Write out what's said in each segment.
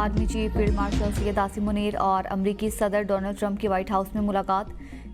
Army chief field marshal Syed Asim Munir और अमरीकी सदर डोनाल्ड ट्रंप की व्हाइट हाउस में मुलाकात,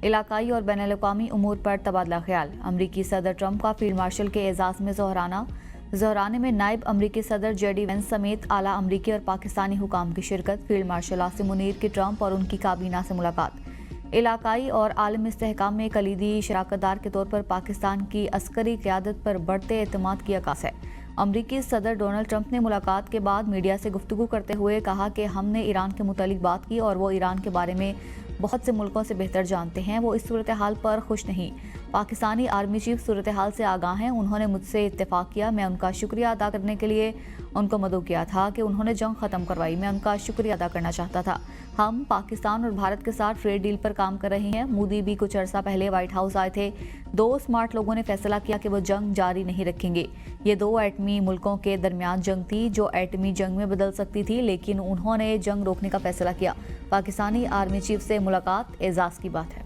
इलाकाई और बैनुल-अक़वामी उमूर पर तबादला ख्याल। अमरीकी सदर ट्रंप का फील्ड मार्शल के एजाज़ में ज़ोहराने में नायब अमरीकी सदर जेडी वेंस समेत आला अमरीकी और पाकिस्तानी हुकाम की शिरकत। फील्ड मार्शल आसिम मुनीर की ट्रंप और उनकी काबीना से मुलाकात। इलाकाई और आलमी इस्तेहकाम में कलीदी शराकतदार के तौर पर पाकिस्तान की अस्करी क़यादत पर बढ़ते एतमाद की अक्स है। अमरीकी सदर डोनाल्ड ट्रंप ने मुलाकात के बाद मीडिया से गुफ्तगू करते हुए कहा कि हमने ईरान के मुतालिक बात की और वो ईरान के बारे में बहुत से मुल्कों से बेहतर जानते हैं। वो इस सूरत हाल पर खुश नहीं। पाकिस्तानी आर्मी चीफ सूरत हाल से आगाह हैं। उन्होंने मुझसे इत्तेफाक किया। मैं उनका शुक्रिया अदा करने के लिए उनको मदऊ किया था कि उन्होंने जंग ख़त्म करवाई। मैं उनका शुक्रिया अदा करना चाहता था। हम पाकिस्तान और भारत के साथ ट्रेड डील पर काम कर रहे हैं। मोदी भी कुछ अरसा पहले व्हाइट हाउस आए थे। दो स्मार्ट लोगों ने फैसला किया कि वो जंग जारी नहीं रखेंगे। ये दो एटमी मुल्कों के दरमियान जंग थी जो एटमी जंग में बदल सकती थी, लेकिन उन्होंने जंग रोकने का फैसला किया। पाकिस्तानी आर्मी चीफ से मुलाकात एजाज़ की बात है।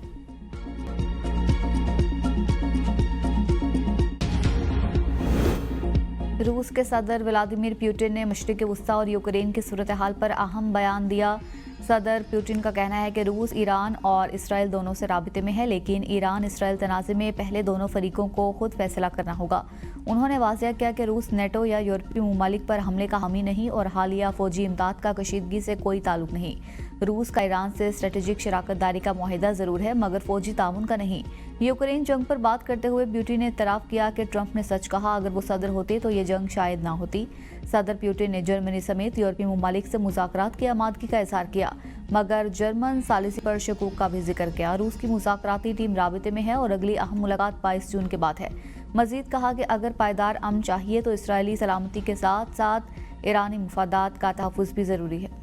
रूस के सदर व्लादिमीर पुतिन ने मशरिक़ वस्ती और यूक्रेन की सूरत हाल पर अहम बयान दिया। सदर पुतिन का कहना है कि रूस ईरान और इसराइल दोनों से राबिते में है, लेकिन ईरान इसराइल तनाज़े में पहले दोनों फरीकों को खुद फैसला करना होगा। उन्होंने वाज़ेह किया कि रूस नेटो या यूरोपीय ममालिक पर हमले का हामी नहीं और हालिया फौजी इमदाद का कशीदगी से कोई ताल्लुक नहीं। रूस का ईरान से स्ट्रेटेजिक शराकतदारी का मुआहिदा ज़रूर है, मगर फौजी ताउन का नहीं। यूक्रेन जंग पर बात करते हुए पुतिन ने इतराफ़ किया कि ट्रंप ने सच कहा। अगर वो सदर होते तो ये जंग शायद ना होती। सदर पुतिन ने जर्मनी समेत यूरोपीय ममालिक से मुज़ाकरात की आमादगी का इज़हार किया, मगर जर्मन सालिसी पर शकूक का भी जिक्र किया। रूस की मुज़ाकराती टीम राबिते में है और अगली अहम मुलाकात 22 जून के बाद है। मज़ीद कहा कि अगर पायदार अमन चाहिए तो इसराइली सलामती के साथ साथ ईरानी मुफादात का तहफ़्फ़ुज़ भी ज़रूरी है।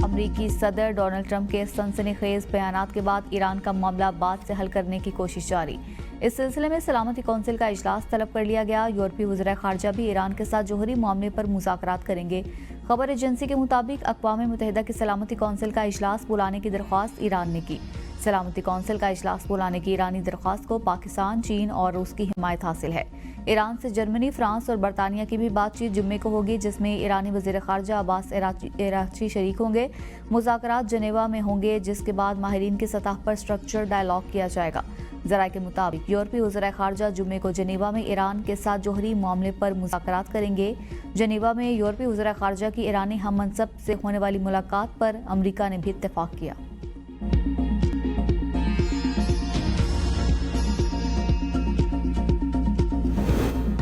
अमरीकी सदर डोनाल्ड ट्रंप के सनसनीखेज बयानात के बाद ईरान का मामला बाद से हल करने की कोशिश जारी। इस सिलसिले में सलामती कौंसिल का इजलास तलब कर लिया गया। यूरोपीय वज़ीर ख़ारजा भी ईरान के साथ जोहरी मामले पर मुज़ाकरात करेंगे। खबर एजेंसी के मुताबिक अक़वाम मुत्तहिदा की सलामती कौंसिल का इजलास बुलाने की दरख्वास्त ईरान ने की। सलामती कौंसिल का इजलास बुलाने की ईरानी दरख्वास्त को पाकिस्तान, चीन और रूस की हिमायत हासिल है। ईरान से जर्मनी, फ्रांस और बरतानिया की भी बातचीत जुम्मे को होगी, जिसमें ईरानी वज़ीर ख़ारजा अब्बास अराग़ची शरीक होंगे। मुज़ाकरात जनेवा में होंगे, जिसके बाद माहिरीन की सतह पर स्ट्रक्चर डायलॉग किया जाएगा। ज़राए के मुताबिक यूरोपीय वज़ीर ख़ारजा जुम्मे को जनेवा में ईरान के साथ जोहरी मामले पर मुज़ाकरात करेंगे। जनेवा में यूरोपीय वज़ीर ख़ारजा की ईरानी हम मनसब से होने वाली मुलाकात पर अमरीका ने भी इत्तेफाक किया।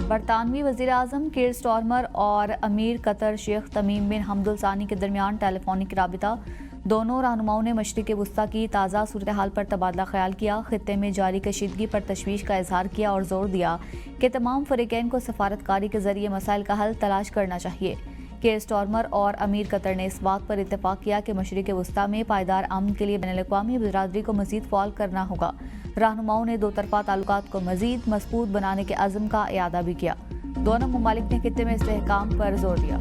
बरतानवी वज़ीर आज़म कीर स्टारमर और अमीर कतर शेख तमीम बिन हमद सानी के दरमियान टेलीफोनिक राबिता। दोनों रहनुमाओं ने मशरिक़ वस्ती की ताज़ा सूरत हाल पर तबादला ख्याल किया। खित्ते में जारी कशीदगी पर तशवीश का इजहार किया और जोर दिया कि तमाम फ़रीक़ैन को सफारतकारी के ज़रिए मसाइल का हल तलाश करना चाहिए। कीर स्टारमर और अमीर कतर ने इस बात पर इत्तेफाक किया कि मशरिक़ वस्ती में पायदार अमन के लिए बैनुल-अक़वामी बिरादरी को मज़ीद फ़ाल करना होगा। रहनुमाओं ने दो तरफ़ा ताल्लुकात को मज़ीद मज़बूत बनाने के अज़्म का इयादा भी किया। दोनों ममालिक ने खित्ते में इस्तेहकाम पर जोर दिया।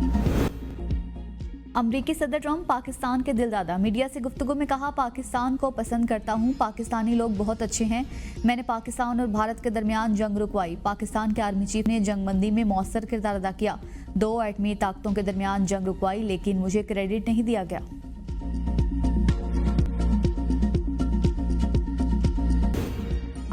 अमरीकी सदर ट्रंप पाकिस्तान के दिलदादा। मीडिया से गुफ्तगू में कहा, पाकिस्तान को पसंद करता हूँ, पाकिस्तानी लोग बहुत अच्छे हैं। मैंने पाकिस्तान और भारत के दरमियान जंग रुकवाई। पाकिस्तान के आर्मी चीफ ने जंगबंदी में मौसर किरदार अदा किया। दो एटमी ताकतों के दरमियान जंग रुकवाई, लेकिन मुझे क्रेडिट नहीं दिया गया।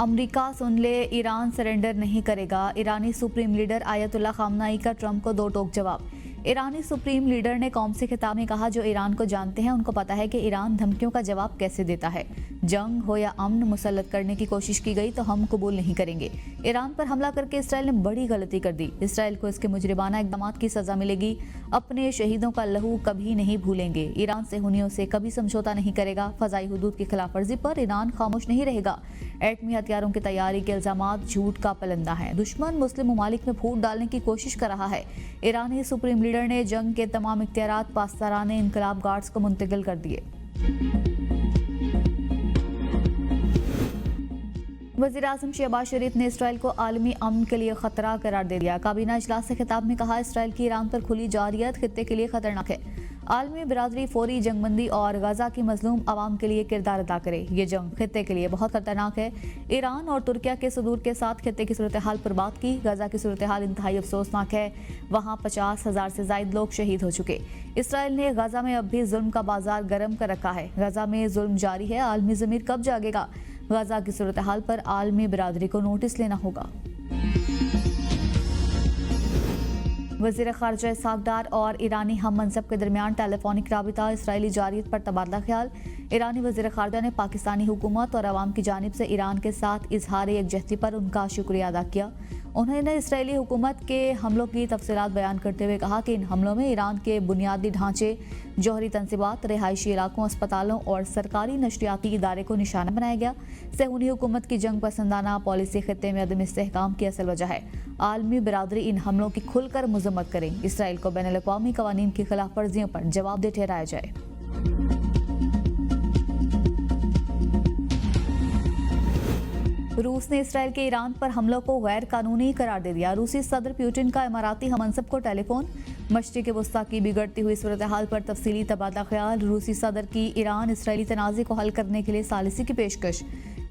अमरीका सुन ले, ईरान सरेंडर नहीं करेगा। ईरानी सुप्रीम लीडर आयतुल्लाह ख़ामनेई का ट्रंप को दो टोक जवाब। ईरानी सुप्रीम लीडर ने कौम से खिताब में कहा, जो ईरान को जानते हैं उनको पता है कि ईरान धमकियों का जवाब कैसे देता है। जंग हो या अमन मुसल्लत करने की कोशिश की गई तो हम कबूल नहीं करेंगे। ईरान पर हमला करके इसराइल ने बड़ी गलती कर दी। इसराइल को इसके मुजरिमाना इक़दामात की सज़ा मिलेगी। अपने शहीदों का लहू कभी नहीं भूलेंगे। ईरान से हुनियों से कभी समझौता नहीं करेगा। फ़ज़ाई हुदूद की खिलाफ वर्जी पर ईरान खामोश नहीं रहेगा। एटमी हथियारों की तैयारी के इल्ज़ामात झूठ का पलंदा है। दुश्मन मुस्लिम ममालिक में फूट डालने की कोशिश कर रहा है। ईरानी सुप्रीम लीडर ने जंग के तमाम इख्तियारात पासदाराने इनकलाब गार्ड्स को मुंतकिल कर दिए। वज़ीर आज़म शहबाज शरीफ ने इसराइल को आलमी अमन के लिए खतरा करार दे दिया। काबीना इजलास से खिताब में कहा, इसराइल की ईरान पर खुली जारियत खित्ते के लिए खतरनाक है। आलमी बिरादरी फौरी जंगबंदी और गजा की मजलूम आवाम के लिए किरदार अदा करे। ये जंग खित्ते के लिए बहुत खतरनाक है। ईरान और तुर्किया के सदूर के साथ खित्ते की सूरत हाल पर बात की। गजा की सूरत हाल इंतहाई अफसोसनाक है। वहाँ 50,000 से ज्यादा लोग शहीद हो चुके। इसराइल ने गजा में अब भी जुल्म का बाजार गर्म कर रखा है। गजा में जुल्म जारी है। आलमी ज़मीर कब जागेगा? गजा की सूरत हाल पर आलमी बिरादरी को नोटिस लेना होगा। वज़ीर ख़ारजा इसहाक़ डार और ईरानी हम मनसब के दरमियान टेलीफोनिक राबिता, इसराइली जारियत पर तबादला ख्याल। ईरानी वज़ीर ख़ारजा ने पाकिस्तानी हुकूमत और अवाम की जानिब से ईरान के साथ इजहार यकजहती पर उनका शुक्रिया अदा किया। उन्होंने इसराइली हुकूमत के हमलों की तफसीलात बयान करते हुए कहा कि इन हमलों में ईरान के बुनियादी ढांचे, जौहरी तंसीबात, रिहायशी इलाकों, अस्पतालों और सरकारी नशरियाती इदारे को निशाना बनाया गया। सेहूनी हुकूमत की जंग पसंदाना पॉलिसी खित्ते में अदम इस्तेहकाम की असल वजह है। आलमी बिरादरी इन हमलों की खुलकर मजम्मत करे। इसराइल को बैनुल अक़वामी क़वानीन की खिलाफ वर्जियों पर जवाबदेह ठहराया जाए। रूस ने इसराइल के ईरान पर हमलों को गैर कानूनी करार दे दिया। रूसी सदर पुतिन का इमाराती हमनसब को टेलीफोन। मशरिक़ वस्ता की बिगड़ती हुई सूरत हाल पर तफसीली तबादला ख्याल। रूसी सदर की ईरान इसराइली तनाज़े को हल करने के लिए सालिसी की पेशकश।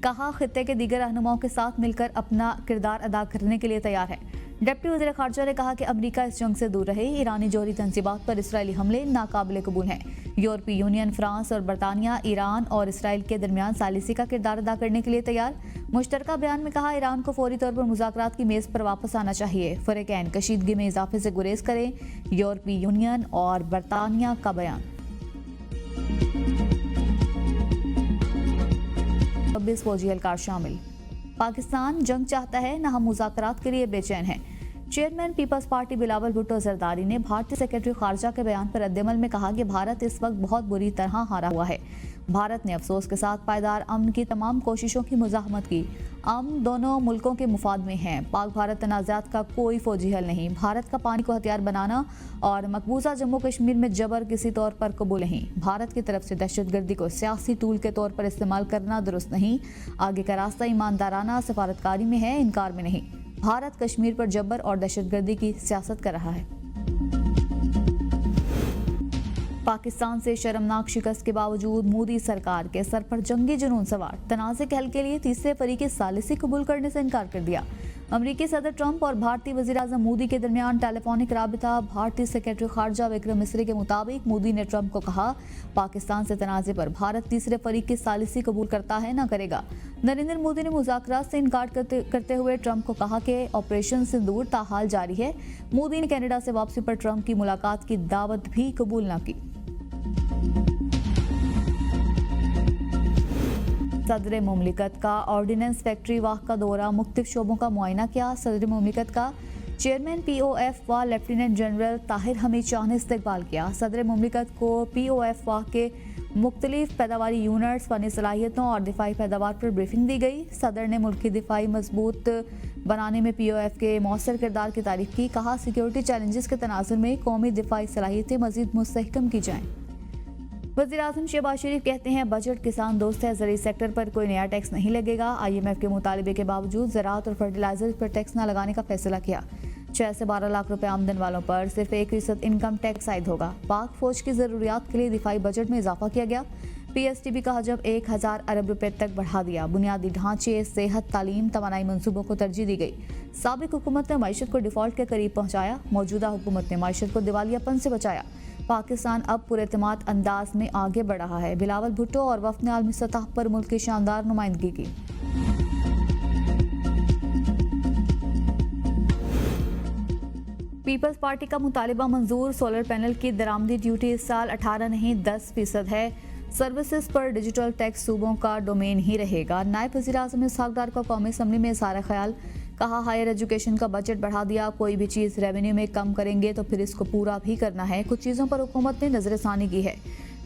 कहा खित्ते के दीगर रहनुमाओं के साथ मिलकर अपना किरदार अदा करने के लिए तैयार है। डिप्टी वज़ीर ख़ारजा ने कहा कि अमरीका इस जंग से दूर रहे। ईरानी जौहरी तंसीबात पर इसराइली हमले नाकाबिले कबूल हैं। यूरोपीय यूनियन, फ्रांस और बरतानिया ईरान और इसराइल के दरमियान सालिसी का किरदार अदा करने के लिए तैयार। मुश्तरका बयान में कहा ईरान को फौरी तौर पर मुज़ाकरात की मेज़ पर वापस आना चाहिए। फ़रीक़ैन कशीदगी में इजाफे से गुरेज करें। यूरोपीय यूनियन और बरतानिया का बयान। 26 फौजी एहलकार शामिल। पाकिस्तान जंग चाहता है न हम मुज़ाकरात के लिए बेचैन हैं। Chairman People's Party Bilawal Bhutto Zardari ने भारतीय सेक्रेटरी खारजा के बयान पर रद्दअमल में कहा कि भारत इस वक्त बहुत बुरी तरह हारा हुआ है। भारत ने अफसोस के साथ पायदार अमन की तमाम कोशिशों की मुज़ाहमत की। अमन दोनों मुल्कों के मुफाद में है। पाक भारत तनाज़ात का कोई फौजी हल नहीं। भारत का पानी को हथियार बनाना और मकबूजा जम्मू कश्मीर में जबर किसी तौर पर कबूल नहीं। भारत की तरफ से दहशतगर्दी को सियासी टूल के तौर पर इस्तेमाल करना दुरुस्त नहीं। आगे का रास्ता ईमानदाराना सफारतकारी में है, इनकार में नहीं। भारत कश्मीर पर जबर और दहशतगर्दी की सियासत कर रहा है। पाकिस्तान से शर्मनाक शिकस्त के बावजूद मोदी सरकार के सर पर जंगी जुनून सवार। तनाज़े के हल के लिए तीसरे फरीक सालिसी कबूल करने से इनकार कर दिया। अमरीकी सदर ट्रंप और भारतीय वज़ीर आज़म मोदी के दरमियान टेलीफोनिक राबिता। भारतीय सेक्रेटरी खारजा विक्रम मिस्री के मुताबिक मोदी ने ट्रंप को कहा पाकिस्तान से तनाज़े पर भारत तीसरे फरीक की सालिसी कबूल करता है न करेगा। नरेंद्र मोदी ने मुज़ाकरात से इनकार करते हुए ट्रंप को कहा कि ऑपरेशन सिंदूर ताहाल जारी है। मोदी ने कनाडा से वापसी पर ट्रंप की मुलाकात की दावत भी कबूल न की। सदर मुमलिकत का ऑर्डिनेंस फैक्ट्री वाह का दौरा, मुख्तलिफ शोबों का मुआयना किया। सदर मुमलिकत का चेयरमैन POF वाह लेफ्टिनेंट जनरल ताहिर हमीद शाह ने इस्तकबाल किया। सदर मुमलिकत को POF वाह के मुख्तलिफ पैदावारी यूनिट्स, फनी सलाहियतों और दिफाई पैदावार पर ब्रीफिंग दी गई। सदर ने मुल्क की दिफाई मजबूत बनाने में POF के मौसर किरदार की तारीफ की। कहा सिक्योरिटी चैलेंजेस के तनाजुर में कौमी दिफाई सलाहियतें मजीद मुस्तहकम की जाएँ। वज़ीर आज़म शहबाज शरीफ कहते हैं बजट किसान दोस्त है। ज़रूरी सेक्टर पर कोई नया टैक्स नहीं लगेगा। IMF के मुतालिबे के बावजूद ज़राअत और फर्टिलाइजर पर टैक्स न लगाने का फैसला किया। 6 से 12 लाख रुपए आमदन वालों पर सिर्फ 1% इनकम टैक्स आयद होगा। पाक फौज की ज़रूरियात के लिए दिफाई बजट में इजाफा किया गया। PSTB का हजम 1000 अरब रुपए तक बढ़ा दिया। बुनियादी ढांचे, सेहत, तालीम, तवानाई मंसूबों को तरजीह दी गई। साबिक हुकूमत ने मईशत को डिफॉल्ट के करीब पहुँचाया। मौजूदा हुकूमत ने मईशत को दिवालियापन से बचाया। पाकिस्तान अब पुरएतमाद अंदाज में आगे बढ़ रहा है। बिलावल भुट्टो और वफ़द ने आलमी सतह पर मुल्क की शानदार नुमाइंदगी की। पीपल्स पार्टी का मुतालिबा मंजूर। सोलर पैनल की दरामदी ड्यूटी इस साल 18 नहीं 10% है। सर्विसेज पर डिजिटल टैक्स सूबों का डोमेन ही रहेगा। नायब वज़ीर आज़म इसहाक़ डार का कौमी असम्बली में इज़हार ख्याल। कहा हायर एजुकेशन का बजट बढ़ा दिया। कोई भी चीज़ रेवेन्यू में कम करेंगे तो फिर इसको पूरा भी करना है। कुछ चीज़ों पर हुकूमत ने नजरसानी की है।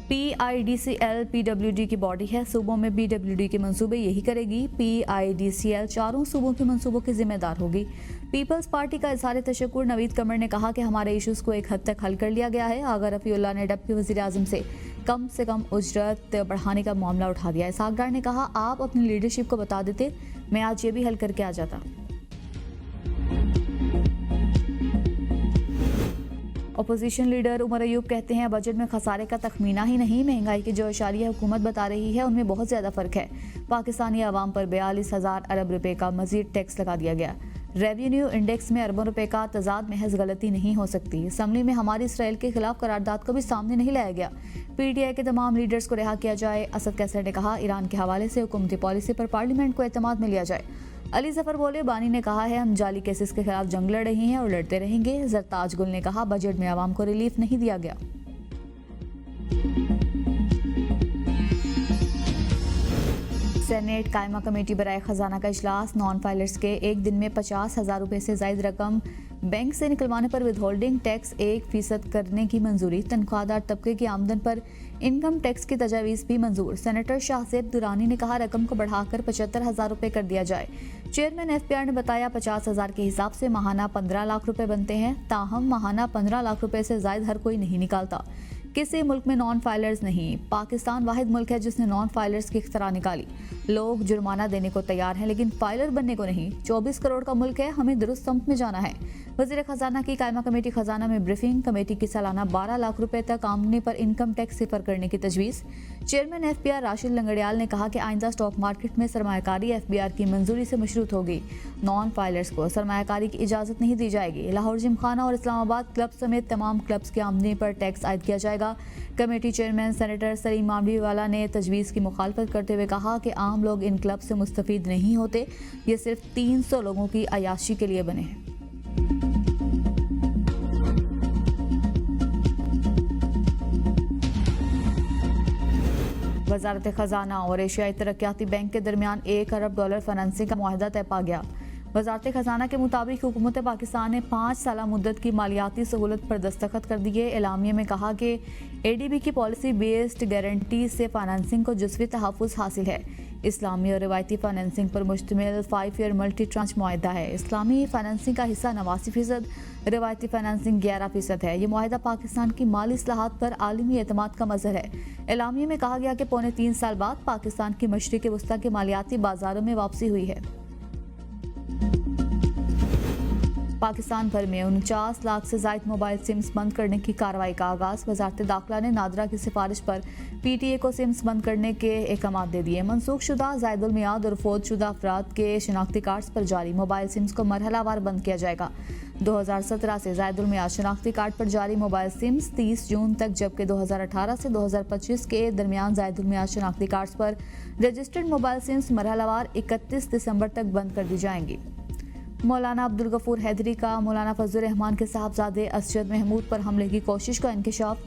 PIDCL PWD की बॉडी है। सूबों में BWD के मंसूबे यही करेगी। PIDCL चारों सूबों के मंसूबों की जिम्मेदार होगी। पीपल्स पार्टी का इज़हार तशक्कुर। नवीद कमर ने कहा कि हमारे इशूज़ को एक हद तक हल कर लिया गया है। आगा रफ़ीउल्लाह ने डिप्टी वज़ीर आज़म से कम उजरत बढ़ाने का मामला उठा दिया। इसहाक़ डार ने कहा आप अपनी लीडरशिप को बता देते, मैं आज ये भी हल करके आ जाता। अपोजिशन लीडर उमर अयूब कहते हैं बजट में खसारे का तखमीना ही नहीं, महंगाई की जो इशारिया हुकूमत बता रही है उनमें बहुत ज़्यादा फ़र्क है। पाकिस्तानी आवाम पर 42,000 अरब रुपए का मजीद टैक्स लगा दिया गया। रेवेन्यू इंडेक्स में अरबों रुपए का तजाद महज गलती नहीं हो सकती। असम्बली में हमारी इसराइल के खिलाफ करारदाद को भी सामने नहीं लाया गया। PTI के तमाम लीडर्स को रिहा किया जाए। असद कैसर ने कहा ईरान के हवाले से हुकूमती पॉलिसी पर पार्लियामेंट को एतमाद में लिया जाए। अली जफर बोले बानी ने कहा है हम जाली केसेस के खिलाफ जंग लड़ रहे हैं और लड़ते रहेंगे। जरताज गुल ने कहा बजट में आवाम को रिलीफ नहीं दिया गया। सेनेट कायमा कमेटी बराए खजाना का इजलास। नॉन फाइलर्स के एक दिन में 50,000 रुपए से जायद रकम बैंक से निकलवाने पर विदहोल्डिंग टैक्स 1% करने की मंजूरी। तनख्वाहदार तबके की आमदन पर इनकम टैक्स की तजावीज़ भी मंजूर। सेनेटर शाहजेब दुरानी ने कहा रकम को बढ़ाकर 75,000 रुपए कर दिया जाए। चेयरमैन FPR ने बताया 50,000 के हिसाब से माहाना 15 लाख रुपए बनते हैं। ताहम माहाना 15 लाख रुपए से जायद हर कोई नहीं निकालता। किसी मुल्क में नॉन फाइलर्स नहीं। पाकिस्तान वाहिद मुल्क है जिसने नॉन फाइलर्स की इख्तरा निकाली। लोग जुर्माना देने को तैयार हैं लेकिन फाइलर बनने को नहीं। 24 करोड़ का मुल्क है, हमें दुरुस्त समत में जाना है। वज़ीर खजाना की कायमा कमेटी खजाना में ब्रीफिंग। कमेटी की सालाना 12 लाख रुपए तक आमदनी पर इनकम टैक्स सिफर करने की तजवीज़। चेयरमैन FPR राशिद लंगड़ियाल ने कहा कि आइंदा स्टॉक मार्केट में सरमायाकारी FBR की मंजूरी से मशरूत होगी। नॉन फाइलर्स को सरमायाकारी की इजाज़त नहीं दी जाएगी। लाहौर जिमखाना और इस्लामाबाद क्लब समेत तमाम क्लब्स की आमदनी पर टैक्स आयद किया जाएगा। कमेटी चेयरमैन सेनेटर सलीम मामडीवाला ने तजवीज़ की मुखालफत करते हुए कहा कि आम लोग इन क्लब से मुस्तफीद नहीं होते, ये सिर्फ 300 लोगों की अयाशी के लिए बने हैं। वजारत खजाना और एशियाई तरक्याती बैंक के दरमियान $1 अरब फाइनेंसिंग का मुआहदा तय पा गया। वजारत खजाना के मुताबिक हुकूमत पाकिस्तान ने 5 साला मुद्दत की मालियाती सहूलत पर दस्तखत कर दिए। एलामिया में कहा कि ADB की पॉलिसी बेस्ड गारंटी से फाइनेंसिंग को जुज़वी तहफ़्फ़ुज़ हासिल है। इस्लामी और रिवायती फाइनेंसिंग पर मुश्तमिल 5 ईयर मल्टी ट्रांच मुआहदा है। इस्लामी फाइनेंसिंग का हिस्सा 89%, रिवायती फाइनेंसिंग 11% है। ये मुआहदा पाकिस्तान की माली इस्लाहात पर आलमी एतमाद का मज़हर है। एलामिया में कहा गया कि पौने 3 साल बाद पाकिस्तान की मशरिक़ वस्ता के मालियाती बाजारों में वापसी हुई है। पाकिस्तान भर में 49 लाख से ज़ायद मोबाइल सिम्स बंद करने की कार्रवाई का आगाज़। वजारत दाखिला ने नादरा की सिफारिश पर PTA को सिम्स बंद करने के अहकाम दे दिए। मनसूख शुदा, ज़ायदुल मियाद और फौत शुदा अफराद के शनाख्ती कार्ड्स पर जारी मोबाइल सिम्स को मरहलावार बंद किया जाएगा। 2017 से ज़ायदुल मियाद शनाख्ती कार्ड पर जारी मोबाइल सिम्स 30 जून तक, जबकि 2018 से 2025 के दरमियान ज़ायदुल मियाद शनाख्ती कार्ड्स पर रजिस्टर्ड मोबाइल सिम्स मरहलावार 31 दिसंबर तक बंद कर दी जाएंगी। मौलाना अब्दुल गफूर हैदरी का मौलाना फजल रहमान के साहबजादे असजद महमूद पर हमले की कोशिश का इंकशाफ।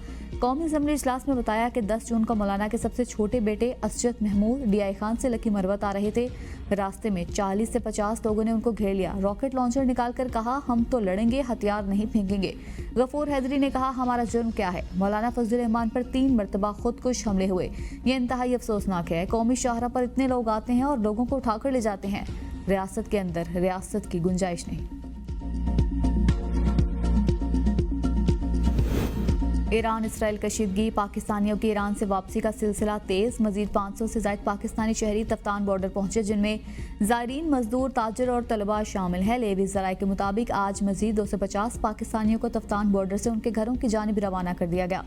कौमी असम्बली इजलास में बताया कि 10 जून को मौलाना के सबसे छोटे बेटे असजद महमूद DI खान से लकी मरवत आ रहे थे। रास्ते में 40 से 50 लोगों ने उनको घेर लिया। रॉकेट लॉन्चर निकालकर कहा हम तो लड़ेंगे, हथियार नहीं फेंकेंगे। गफूर हैदरी ने कहा हमारा जुर्म क्या है। मौलाना फजल रहमान पर 3 मरतबा खुदकुश हमले हुए। ये इंतहाई अफसोसनाक है। कौमी शाहरा पर इतने लोग आते हैं और लोगों को उठाकर ले जाते हैं। रियासत के अंदर रियासत की गुंजाइश नहीं। ईरान इसराइल कशीदगी। पाकिस्तानियों की ईरान से वापसी का सिलसिला तेज। मजीद 500 से ज़ायद पाकिस्तानी शहरी तफ्तान बॉर्डर पहुंचे, जिनमें ज़ायरीन, मजदूर, ताजर और तलबा शामिल है। लेवी ज़राए के मुताबिक आज मजीद 250 पाकिस्तानियों को तफ्तान बॉर्डर से उनके घरों की जानिब रवाना कर दिया गया।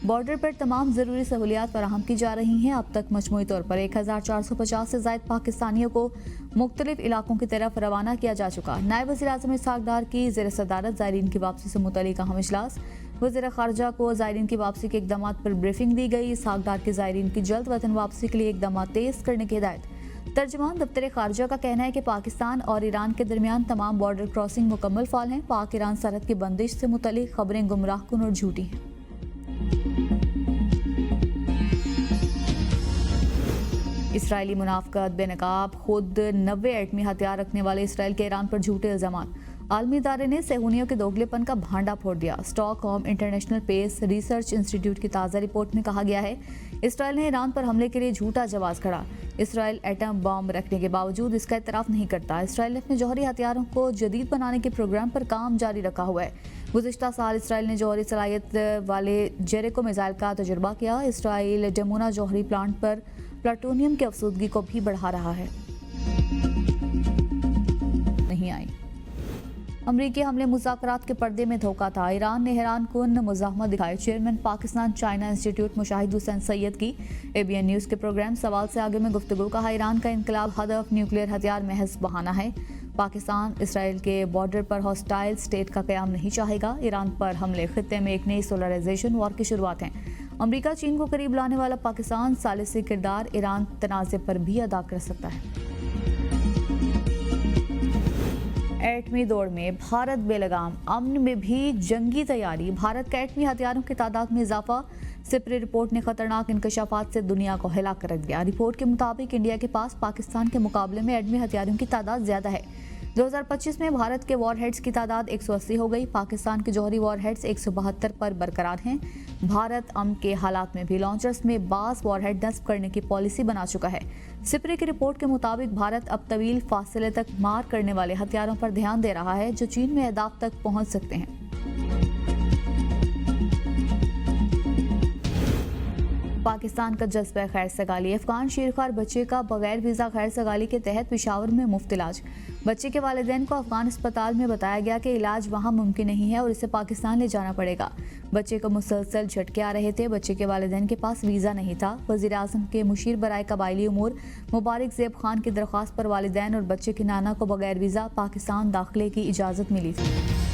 बॉर्डर पर तमाम ज़रूरी सहूलियात फराहम की जा रही हैं। अब तक मजमूई तौर पर 1450 से ज़ायद पाकिस्तानियों को मुख्तलिफ इलाकों की तरफ रवाना किया जा चुका। नायब वज़ीर आज़म इसहाक़ डार की ज़ेर सदारत ज़ायरीन की वापसी से मुतल्लिक़ अहम इजलास। वज़ीर ख़ारजा को ज़ायरीन की वापसी के इक़दामात पर ब्रीफिंग दी गई। इसहाक़ डार की ज़ायरीन की जल्द वतन वापसी के लिए इक़दामात तेज़ करने की हिदायत। तर्जुमान दफ्तर ख़ारजा का कहना है कि पाकिस्तान और ईरान के दरमियान तमाम बॉर्डर क्रॉसिंग मुकम्मल फ़ाल हैं। पाक ईरान सरहद की बंदिश से मुतल्लिक़ खबरें गुमराहकुन और झूठी हैं। इसराइली मुनाफ़क़त बेनकाब। खुद 90 एटमी हथियार रखने वाले इसराइल के ईरान पर झूठे इल्ज़ामात। आलमी इदारे ने सेहूनियों के दोगलेपन का भांडा फोड़ दिया। Stockholm International Peace Research Institute की ताज़ा रिपोर्ट में कहा गया है इसराइल ने ईरान पर हमले के लिए झूठा जवाब खड़ा। इसराइल एटम बम रखने के बावजूद इसका इतराफ़ नहीं करता। इसराइल ने अपने जौहरी हथियारों को जदीद बनाने के प्रोग्राम पर काम जारी रखा हुआ है। गुज़िश्ता साल इसराइल ने जौहरी सलाहियत वाले जेरिको मिसाइल का तजुर्बा किया। इसराइल डेमोना जौहरी प्लांट पर प्लाटोनियम की अफसुदगी को भी बढ़ा रहा है। नहीं आई। अमरीकी हमले मुज़ाकरात के पर्दे में धोखा था। ईरान ने हैरानकुन मुज़ाहमत दिखाई। Chairman Pakistan China institute Mushahid Hussain Syed की ABN न्यूज़ के प्रोग्राम सवाल से आगे में गुफ्तगू। कहा, ईरान का इनकलाब हदफ न्यूक्लियर हथियार महज बहाना है। पाकिस्तान इसराइल के बॉर्डर पर हॉस्टाइल स्टेट का क़याम नहीं चाहेगा। ईरान पर हमले खित्ते में एक नई सोलराइजेशन वॉर की शुरुआत है। अमरीका चीन को करीब लाने वाला पाकिस्तान सालिसी किरदार ईरान तनाज़े पर भी अदा कर सकता है। एटमी दौड़ में भारत बेलगाम, अमन में भी जंगी तैयारी। भारत का एटमी हथियारों की तादाद में इजाफा। सिपरी रिपोर्ट ने खतरनाक इंकशाफात से दुनिया को हिला कर रख दिया। रिपोर्ट के मुताबिक इंडिया के पास पाकिस्तान के मुकाबले में एटमी हथियारों की तादाद ज्यादा है। 2025 में भारत के वॉरहेड्स की तादाद 180 हो गई। पाकिस्तान के जौहरी वॉरहेड्स 172 पर बरकरार हैं। भारत अमन के हालात में भी लॉन्चर्स में बास वॉरहेड नस्ब करने की पॉलिसी बना चुका है। सिपरी की रिपोर्ट के मुताबिक भारत अब तवील फासले तक मार करने वाले हथियारों पर ध्यान दे रहा है जो चीन में अहदाफ तक पहुंच सकते हैं। पाकिस्तान का जज्बा खैर सगाली। अफगान शेरखार बच्चे का बगैर वीज़ा खैर सगाली के तहत पेशावर में मुफ्त इलाज। बच्चे के वालिदैन को अफगान अस्पताल में बताया गया कि इलाज वहां मुमकिन नहीं है और इसे पाकिस्तान ले जाना पड़ेगा। बच्चे को मुसलसल झटके आ रहे थे। बच्चे के वालिदैन के पास वीज़ा नहीं था। वज़ीर आज़म के मुशीर बराए कबायली उमूर मुबारक ज़ेब खान की दरख्वास्त पर वालिदैन और बच्चे की नाना को बगैर वीज़ा पाकिस्तान दाखिले की इजाज़त मिली थी।